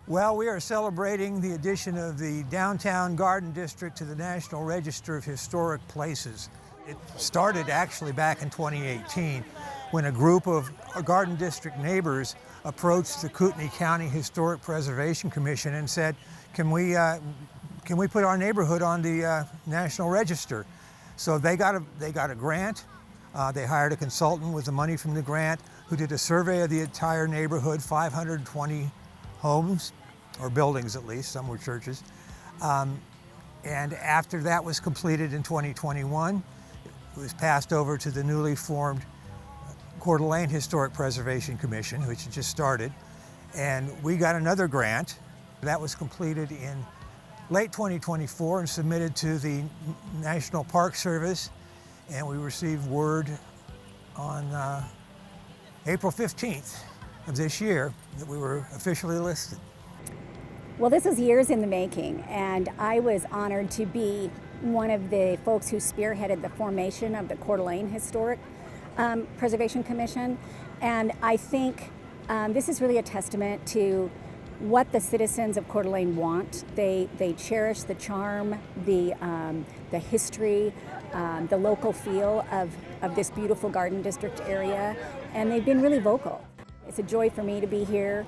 Well, we are celebrating the addition of the Downtown Garden District to the National Register of Historic Places. It started actually back in 2018 when a group of Garden District neighbors approached the Kootenai County Historic Preservation Commission and said, can we put our neighborhood on the National Register? So they got a grant. They hired a consultant with the money from the grant who did a survey of the entire neighborhood, 520 homes, or buildings at least, some were churches. And after that was completed in 2021, it was passed over to the newly formed Coeur d'Alene Historic Preservation Commission, which just started. And we got another grant that was completed in late 2024 and submitted to the National Park Service. And we received word on April 15th of this year that we were officially listed. Well, this is years in the making, and I was honored to be one of the folks who spearheaded the formation of the Coeur d'Alene Historic Preservation Commission. And I think this is really a testament to what the citizens of Coeur d'Alene want. They cherish the charm, the history, the local feel of this beautiful Garden District area, and they've been really vocal. It's a joy for me to be here.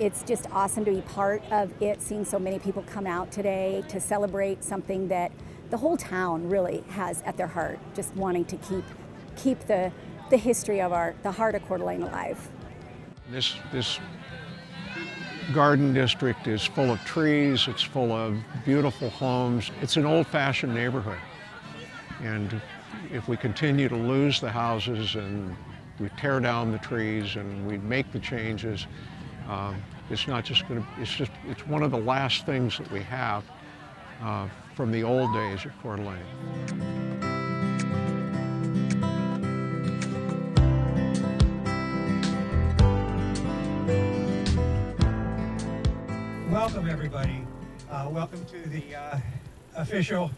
It's just awesome to be part of it, seeing so many people come out today to celebrate something that the whole town really has at their heart, just wanting to keep the history of the heart of Coeur d'Alene alive. This garden district is full of trees, it's full of beautiful homes. It's an old-fashioned neighborhood. And if we continue to lose the houses and we tear down the trees and we make the changes, it's not just going to, it's one of the last things that we have from the old days of Coeur d'Alene. Welcome, everybody. Welcome to the official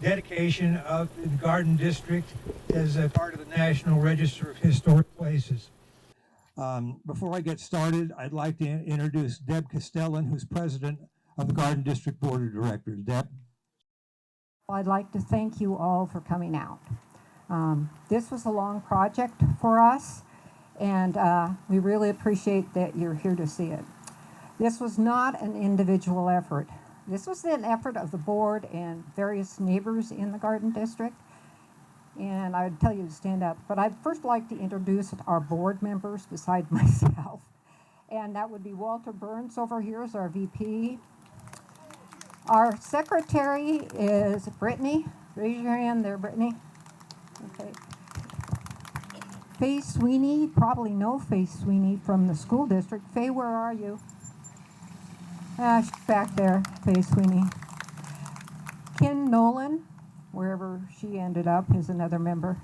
dedication of the Garden District as a part of the National Register of Historic Places. Before I get started, I'd like to introduce Deb Castellan, who's president of the Garden District Board of Directors. Deb? Well, I'd like to thank you all for coming out. This was a long project for us, and we really appreciate that you're here to see it. This was not an individual effort. This was an effort of the board and various neighbors in the Garden District. And I would tell you to stand up. But I'd first like to introduce our board members beside myself. And that would be Walter Burns over here as our VP. Our secretary is Brittany. Raise your hand there, Brittany. Okay. Faye Sweeney, probably know Faye Sweeney from the school district. Faye, where are you? She's back there, Faye Sweeney. Ken Nolan, wherever she ended up, is another member.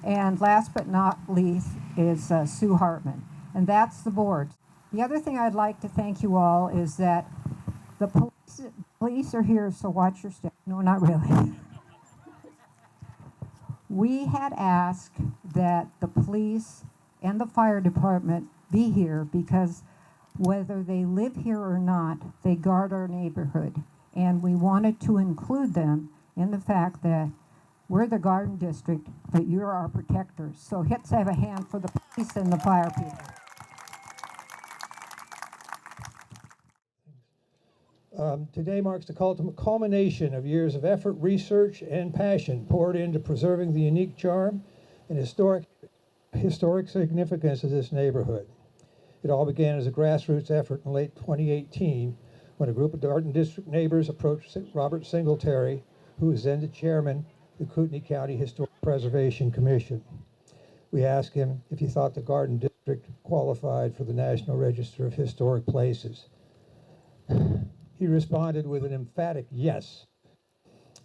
And last but not least is Sue Hartman. And that's the board. The other thing I'd like to thank you all is that the police are here, so watch your step. No, not really. We had asked that the police and the fire department be here because whether they live here or not, they guard our neighborhood. And we wanted to include them in the fact that we're the Garden District, but you're our protectors. So let's have a hand for the police and the fire people. Today marks the culmination of years of effort, research, and passion poured into preserving the unique charm and historic significance of this neighborhood. It all began as a grassroots effort in late 2018 when a group of Garden District neighbors approached Robert Singletary, who was then the chairman of the Kootenai County Historic Preservation Commission. We asked him if he thought the Garden District qualified for the National Register of Historic Places. He responded with an emphatic yes.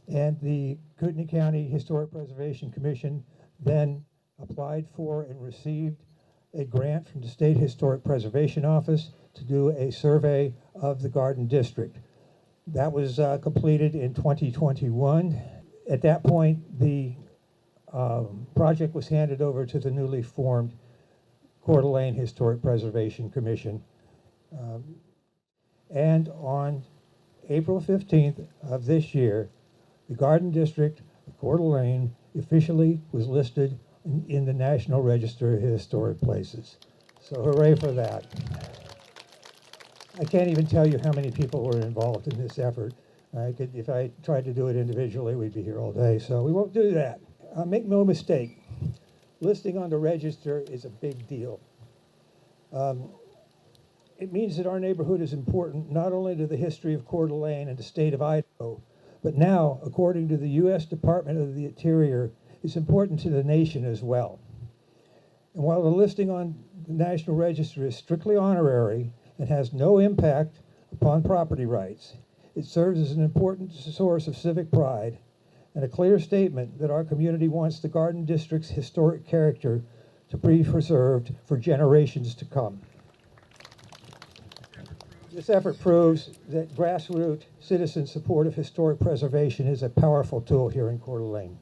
And the Kootenai County Historic Preservation Commission then applied for and received a grant from the State Historic Preservation Office to do a survey of the Garden District. That was completed in 2021. At that point, the project was handed over to the newly formed Coeur d'Alene Historic Preservation Commission. And on April 15th of this year, the Garden District of Coeur d'Alene officially was listed in the National Register of Historic Places. So hooray for that. I can't even tell you how many people were involved in this effort. If I tried to do it individually, we'd be here all day, so we won't do that. Make no mistake, listing on the register is a big deal. It means that our neighborhood is important not only to the history of Coeur d'Alene and the state of Idaho, but now, according to the U.S. Department of the Interior, it's important to the nation as well. And while the listing on the National Register is strictly honorary and has no impact upon property rights, it serves as an important source of civic pride and a clear statement that our community wants the Garden District's historic character to be preserved for generations to come. This effort proves that grassroots citizen support of historic preservation is a powerful tool here in Coeur d'Alene.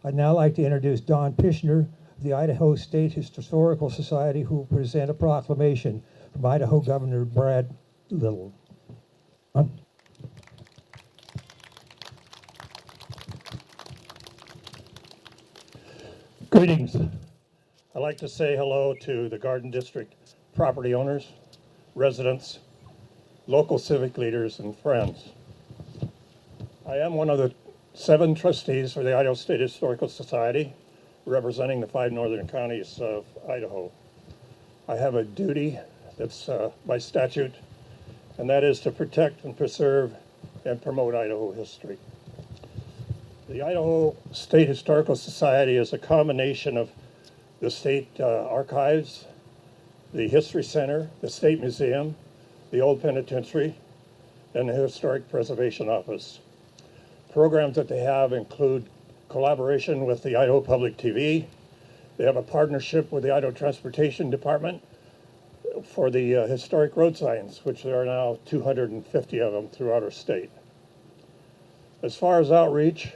I'd now like to introduce Don Pishner of the Idaho State Historical Society, who will present a proclamation from Idaho Governor Brad Little. Greetings. I'd like to say hello to the Garden District property owners, residents, local civic leaders, and friends. I am one of the 7 trustees for the Idaho State Historical Society, representing the 5 northern counties of Idaho. I have a duty that's by statute, and that is to protect and preserve and promote Idaho history. The Idaho State Historical Society is a combination of the state archives, the History Center, the State Museum, the Old Penitentiary, and the Historic Preservation Office. Programs that they have include collaboration with the Idaho Public TV. They have a partnership with the Idaho Transportation Department for the historic road signs, which there are now 250 of them throughout our state. As far as outreach,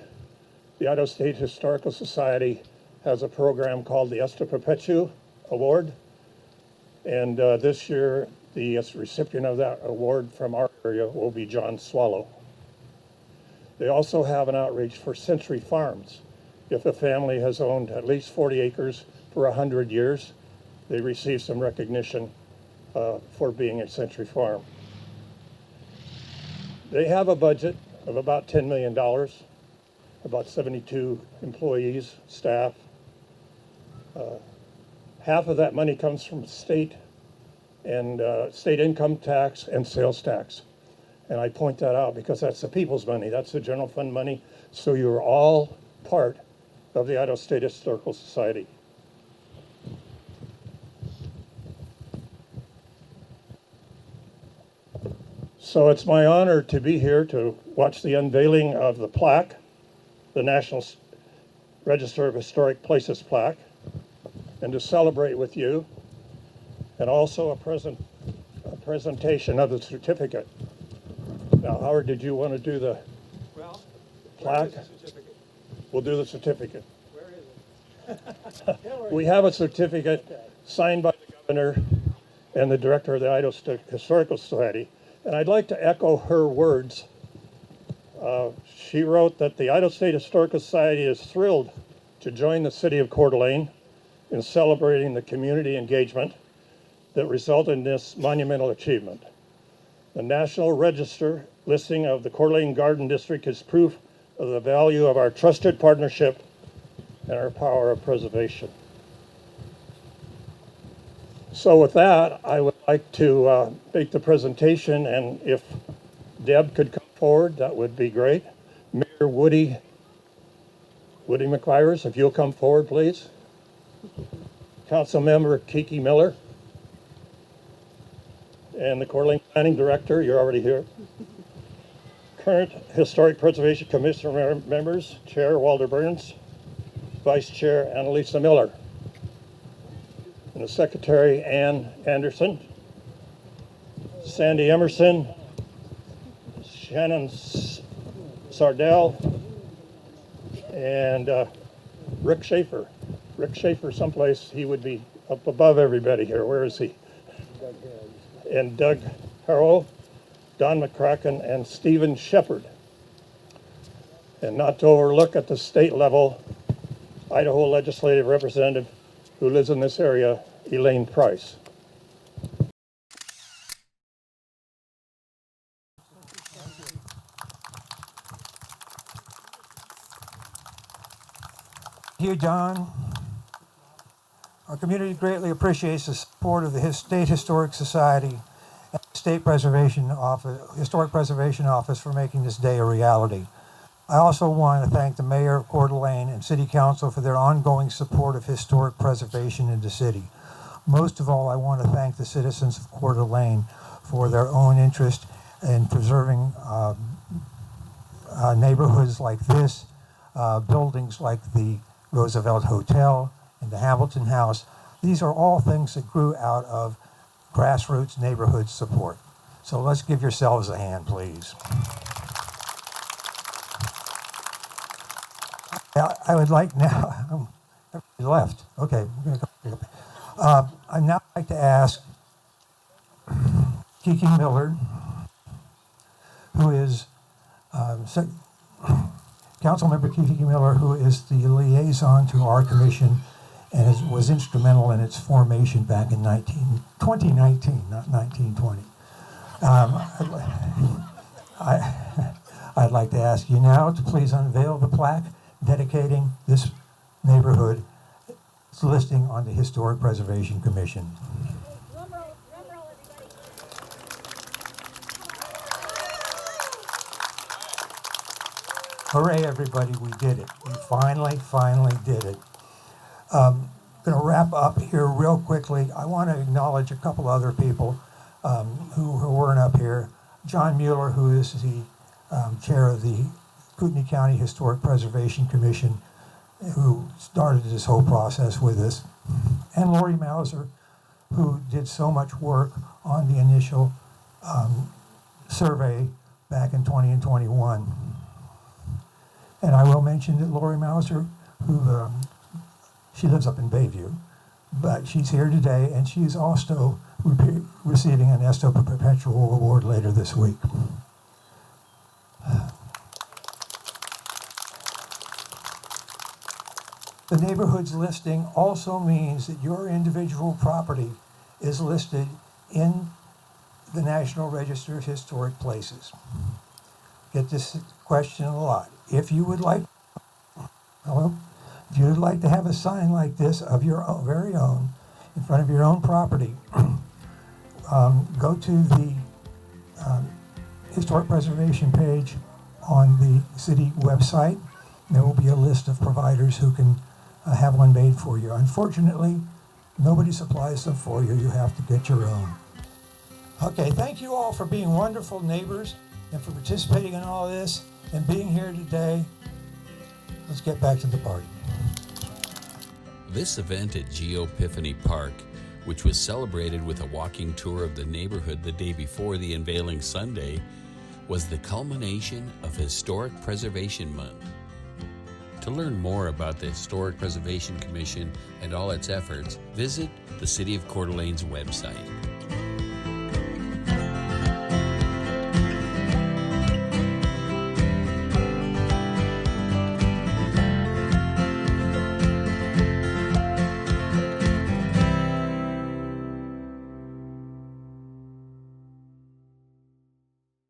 the Idaho State Historical Society has a program called the Esta Perpetua Award, and this year the recipient of that award from our area will be John Swallow. They also have an outreach for century farms. If a family has owned at least 40 acres for 100 years, they receive some recognition for being a century farm. They have a budget of about $10 million, about 72 employees, staff. Half of that money comes from state and state income tax and sales tax. And I point that out because that's the people's money. That's the general fund money. So you're all part of the Idaho State Historical Society. So it's my honor to be here to watch the unveiling of the plaque, the National Register of Historic Places plaque, and to celebrate with you, and also a presentation of the certificate. Now, Howard, did you want to do the plaque? Where is the certificate? We'll do the certificate. Where is it? We have a certificate signed by the governor and the director of the Idaho State Historical Society, and I'd like to echo her words. She wrote that the Idaho State Historical Society is thrilled to join the city of Coeur d'Alene in celebrating the community engagement that resulted in this monumental achievement. The National Register listing of the Coeur d'Alene Garden District is proof of the value of our trusted partnership and our power of preservation. So with that, I would like to make the presentation, and if Deb could come forward, that would be great. Mayor Woody McIvers, if you'll come forward, please. Councilmember Kiki Miller. And the Coeur d'Alene Planning Director, you're already here. Current Historic Preservation Commission members, Chair Walter Burns, Vice Chair Annalisa Miller, and the Secretary Ann Anderson, Sandy Emerson, Shannon Sardell, and Rick Schaefer. Rick Schaefer, someplace he would be up above everybody here. Where is he? And Doug Harrow, Don McCracken, and Stephen Shepard. And not to overlook at the state level, Idaho legislative representative who lives in this area, Elaine Price. Thank you, John. Our community greatly appreciates the support of the State Historic Society and the State Preservation Office, Historic Preservation Office for making this day a reality. I also want to thank the Mayor of Coeur d'Alene and City Council for their ongoing support of historic preservation in the city. Most of all, I want to thank the citizens of Coeur d'Alene for their own interest in preserving neighborhoods like this, buildings like the Roosevelt Hotel and the Hamilton House. These are all things that grew out of grassroots neighborhood support. So let's give yourselves a hand, please. I would like now, everybody left. Okay. I'd now like to ask Kiki Miller, who is Councilmember Kiki Miller, who is the liaison to our commission and was instrumental in its formation back in 2019, not 1920. I'd like to ask you now to please unveil the plaque dedicating this neighborhood listing on the Historic Preservation Commission. Hooray, everybody, we did it. We finally did it. I'm going to wrap up here real quickly. I want to acknowledge a couple other people who weren't up here. John Mueller, who is the chair of the Kootenai County Historic Preservation Commission, who started this whole process with us, and Lori Mauser, who did so much work on the initial survey back in 20 and 21. And I will mention that Lori Mauser, who she lives up in Bayview, but she's here today, and she's also receiving an Esto Perpetual Award later this week. The neighborhoods listing also means that your individual property is listed in the National Register of Historic Places. Get this question a lot. If you would like, if you would like to have a sign like this of your own, very own, in front of your own property, go to the Historic Preservation page on the city website. There will be a list of providers who can have one made for you. Unfortunately, nobody supplies them for you. You have to get your own. Okay, thank you all for being wonderful neighbors and for participating in all this and being here today. Let's get back to the party. This event at GeoEpiphany Park, which was celebrated with a walking tour of the neighborhood the day before the Unveiling Sunday, was the culmination of Historic Preservation Month. To learn more about the Historic Preservation Commission and all its efforts, visit the City of Coeur d'Alene's website.